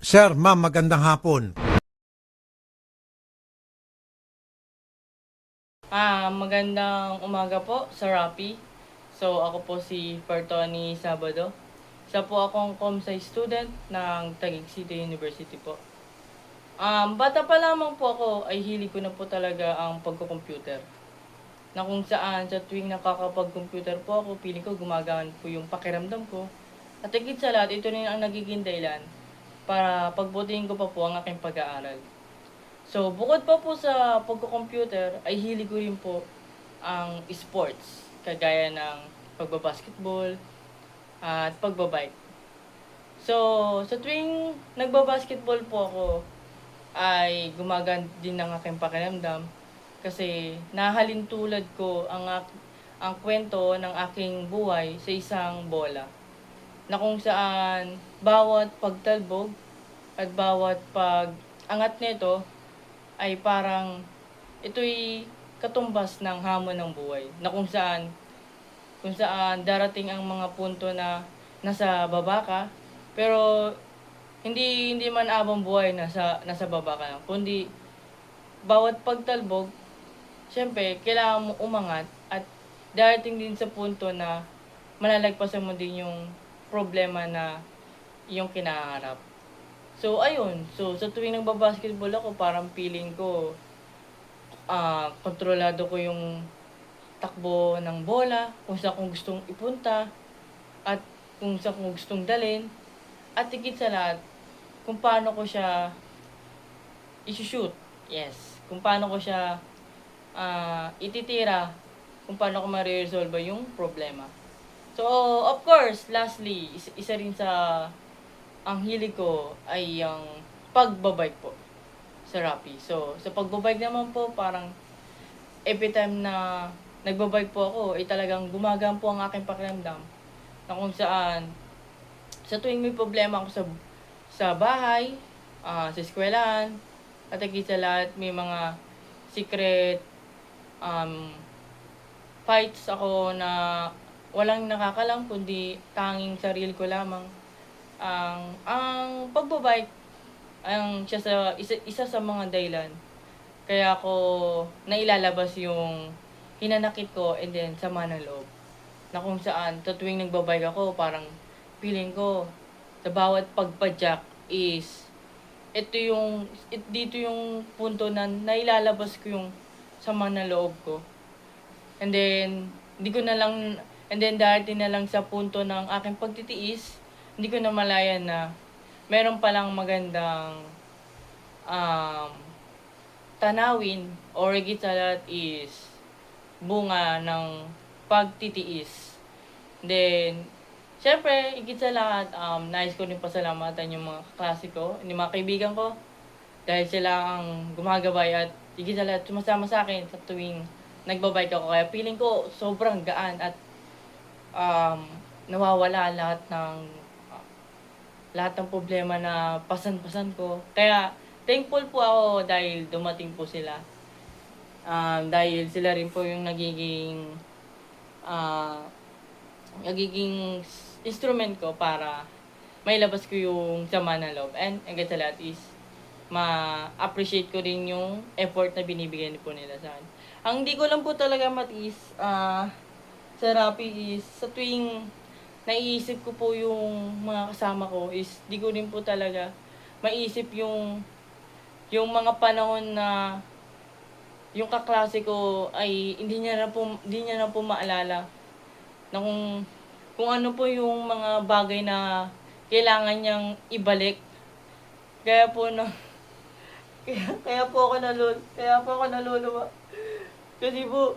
Sir, ma'am, magandang hapon. Magandang umaga po sa Rappi. So, ako po si Pertoni Sabado. Isa po akong Comsci student ng Taguig City University po. Bata pa lamang po ako ay hilig ko na po talaga ang pagko-computer. Na kung saan sa tuwing nakakapag-computer po ako, piling ko gumagaan po yung pakiramdam ko. At higit sa lahat, ito rin ang nagiging dahilan para pagbutihin ko pa po ang aking pag-aaral. So, bukod pa po sa pagko-computer, ay hilig ko rin po ang sports. Kagaya ng pagbabasketball at pagbabike. So, sa tuwing nagbabasketball po ako, ay gumagaan din ng aking pakiramdam kasi nahalin tulad ko ang kwento ng aking buhay sa isang bola na kung saan bawat pagtalbog at bawat pag-angat nito ay parang ito'y katumbas ng hamon ng buhay na kung saan darating ang mga punto na nasa baba ka pero hindi man abang buhay nasa baba ka lang, kundi bawat pagtalbog syempre kailangan mo umangat at darating din sa punto na malalagpasan mo din yung problema na yung kinaharap. So ayun, so sa tuwing nagbabasketball ako parang feeling ko kontrolado ko yung takbo ng bola, kung saan kong gustong ipunta, at kung saan kong gustong dalhin, at higit sa lahat, kung paano ko siya isushoot. Yes, kung paano ko siya ititira, kung paano ko ma-resolve yung problema. So, of course, lastly, isa rin sa ang hilig ko ay ang pagbabike po sa Rappi. So, sa pagbabike naman po, parang every time na nagbabike po ako, ay talagang gumagaan po ang aking pakiramdam na kung saan sa tuwing may problema ako sa bahay, sa eskwelahan, at higit sa lahat may mga secret um, fights ako na walang nakakalam kundi tanging sarili ko lamang. Ang pagbabike ang isa sa mga dahilan kaya ako nailalabas yung hinanakit ko and then sama ng loob. Na kung saan, sa tuwing nagbabike ako, parang feeling ko, sa bawat pagpadyak is, dito yung punto na nailalabas ko yung sama ng loob ko. And then, hindi ko na lang, and then darating na lang sa punto ng aking pagtitiis, hindi ko na malayan na meron palang magandang um, tanawin or higit sa lahat is bunga ng pagtitiis. Then, syempre, higit sa lahat, nais ko rin pasalamatan yung mga kaklase ko, yung mga kaibigan ko, dahil sila ang gumagabay at higit sa lahat sumasama sa akin sa tuwing nagbabike ako. Kaya feeling ko sobrang gaan at um, nawawala lahat ng problema na pasan-pasan ko. Kaya thankful po ako dahil dumating po sila. Dahil sila rin po yung uh, nagiging instrument ko para mailabas ko yung sama ng loob. And hanggang sa lahat is ma-appreciate ko rin yung effort na binibigyan po nila sa akin. Ang di ko lang po talaga matiis sa Rappi is sa tuwing naiisip ko po yung mga kasama ko is di ko rin po talaga maisip yung mga panahon na yung kaklase ko ay hindi niya na po maalala na kung ano po yung mga bagay na kailangan niyang ibalik. Kaya po na kaya po ako naluluwa. Kasi po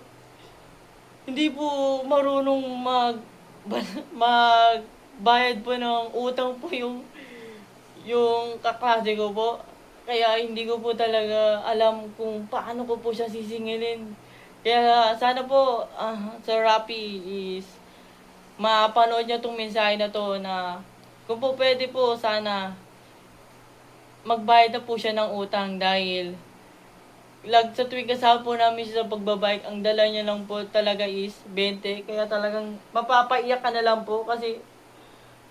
hindi po marunong magbayad po ng utang po yung kaklase ko po. Kaya hindi ko po talaga alam kung paano ko po siya sisingilin. Kaya sana po sa Rappi is mapanood niyo tong mensahe na to na kung po pwede po sana magbayad na po siya ng utang dahil sa tuwing kasama po namin siya sa pagbabike, ang dala niya lang po talaga is 20. Kaya talagang mapapaiyak ka na lang po kasi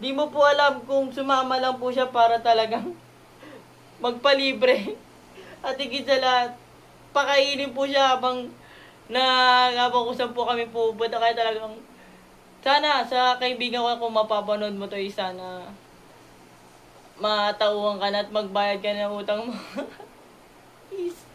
Di mo po alam kung sumama lang po siya para talagang magpalibre. At higit sa lahat, pakainin po siya habang kung saan po kami pupunta. Kaya talagang, sana sa kaibigan ko kung mapapanood mo to, sana matauhan ka na at magbayad ka ng utang mo. Peace.